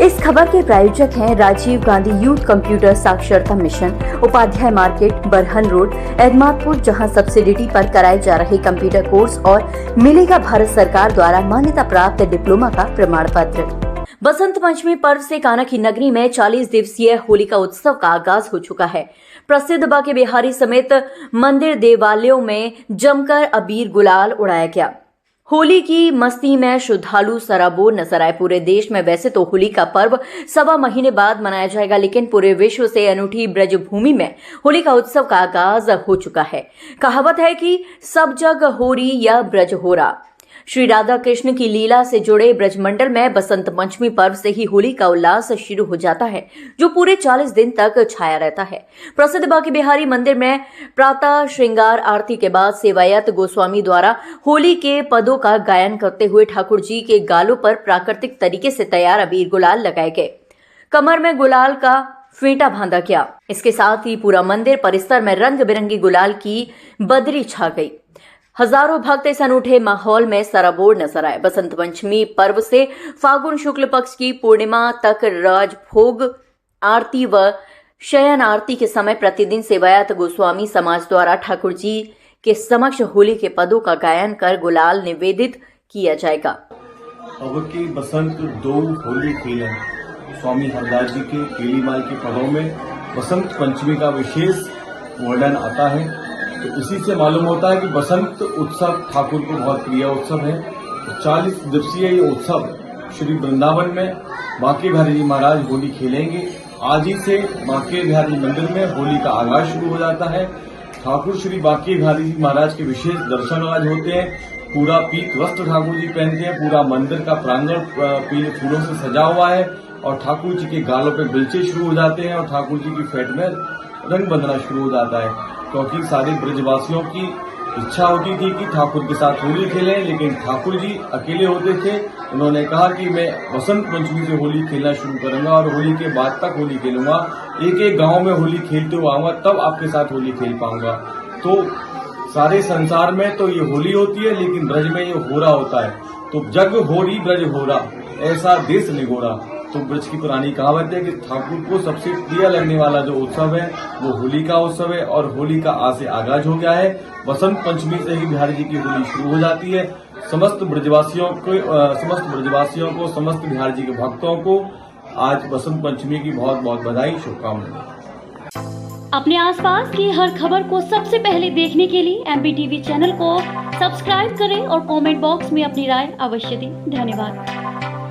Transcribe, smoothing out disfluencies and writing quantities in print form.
इस खबर के प्रायोजक हैं राजीव गांधी यूथ कंप्यूटर साक्षरता mission, Upadhyay market, Barhan road, Etmadpur, जहां सब्सिडिटी पर कराए जा रहे कंप्यूटर कोर्स और मिलेगा भारत सरकार द्वारा मान्यता प्राप्त डिप्लोमा का प्रमाण पत्र। बसंत पंचमी पर्व से कान्हा की नगरी में 40 दिवसीय होलिका उत्सव का आगाज हो चुका है। प्रसिद्ध बांके बिहारी समेत मंदिर देवालयों में जमकर अबीर गुलाल उड़ाया गया। होली की मस्ती में श्रद्धालु सराबोर नजर आए। पूरे देश में वैसे तो होली का पर्व 1.25 महीने बाद मनाया जाएगा, लेकिन पूरे विश्व से अनूठी ब्रजभूमि में होली का उत्सव का आगाज हो चुका है। कहावत है कि सब जग होरी या ब्रज होरा। श्री राधा कृष्ण की लीला से जुड़े ब्रजमंडल में बसंत पंचमी पर्व से ही होली का उल्लास शुरू हो जाता है, जो पूरे 40 दिन तक छाया रहता है। प्रसिद्ध बांके बिहारी मंदिर में प्रातः श्रृंगार आरती के बाद सेवायत गोस्वामी द्वारा होली के पदों का गायन करते हुए ठाकुर जी के गालों पर प्राकृतिक तरीके से तैयार अबीर गुलाल लगाए गए। कमर में गुलाल का फेंटा बांधा गया। इसके साथ ही पूरा मंदिर परिसर में रंग बिरंगी गुलाल की बदरी छा गई। हजारों भक्त इस अनूठे माहौल में सराबोर नजर आए। बसंत पंचमी पर्व से फागुन शुक्ल पक्ष की पूर्णिमा तक राजभोग आरती व शयन आरती के समय प्रतिदिन सेवायत गोस्वामी समाज द्वारा ठाकुर जी के समक्ष होली के पदों का गायन कर गुलाल निवेदित किया जाएगा। अब की बसंत दो होली खेल स्वामी हरदास जी के केलीमाल के पदों में बसंत पंचमी का विशेष वर्णन आता है। तो इसी से मालूम होता है कि बसंत उत्सव ठाकुर को बहुत प्रिय उत्सव है। 40 दिवसीय ये उत्सव श्री वृंदावन में बांके बिहारी जी महाराज होली खेलेंगे। आज ही से बांके बिहारी मंदिर में होली का आगाज शुरू हो जाता है। ठाकुर श्री बांके बिहारी जी महाराज के विशेष दर्शन आज होते हैं। पूरा पीत वस्त्र ठाकुर जी पहनते हैं। पूरा मंदिर का प्रांगण पीले फूलों से सजा हुआ है और ठाकुर जी के गालों पे बिलचे शुरू हो जाते हैं और ठाकुर जी की फेट में रंग बंधना शुरू हो जाता है, क्योंकि सारे ब्रजवासियों की इच्छा होती थी कि ठाकुर के साथ होली खेलें, लेकिन ठाकुर जी अकेले होते थे। उन्होंने कहा कि मैं बसंत पंचमी से होली खेलना शुरू करूंगा और होली के बाद तक होली खेलूंगा। एक एक गांव में होली खेलते हुए आऊंगा, तब आपके साथ होली खेल पाऊंगा। तो सारे संसार में तो ये होली होती है, लेकिन ब्रज में ये होरा होता है। तो जग होरी ब्रज होरा, ऐसा देश निगोरा। तो ब्रज की पुरानी कहावत है कि ठाकुर को सबसे प्रिय लगने वाला जो उत्सव है वो होली का उत्सव है और होली का आज से आगाज हो गया है। बसंत पंचमी से ही बिहारी जी की होली शुरू हो जाती है। समस्त ब्रजवासियों को समस्त बिहारी जी के भक्तों को आज बसंत पंचमी की बहुत बहुत बधाई, शुभकामनाएं। अपने आसपास की हर खबर को सबसे पहले देखने के लिए MPTV चैनल को सब्सक्राइब करें और कमेंट बॉक्स में अपनी राय अवश्य दें। धन्यवाद।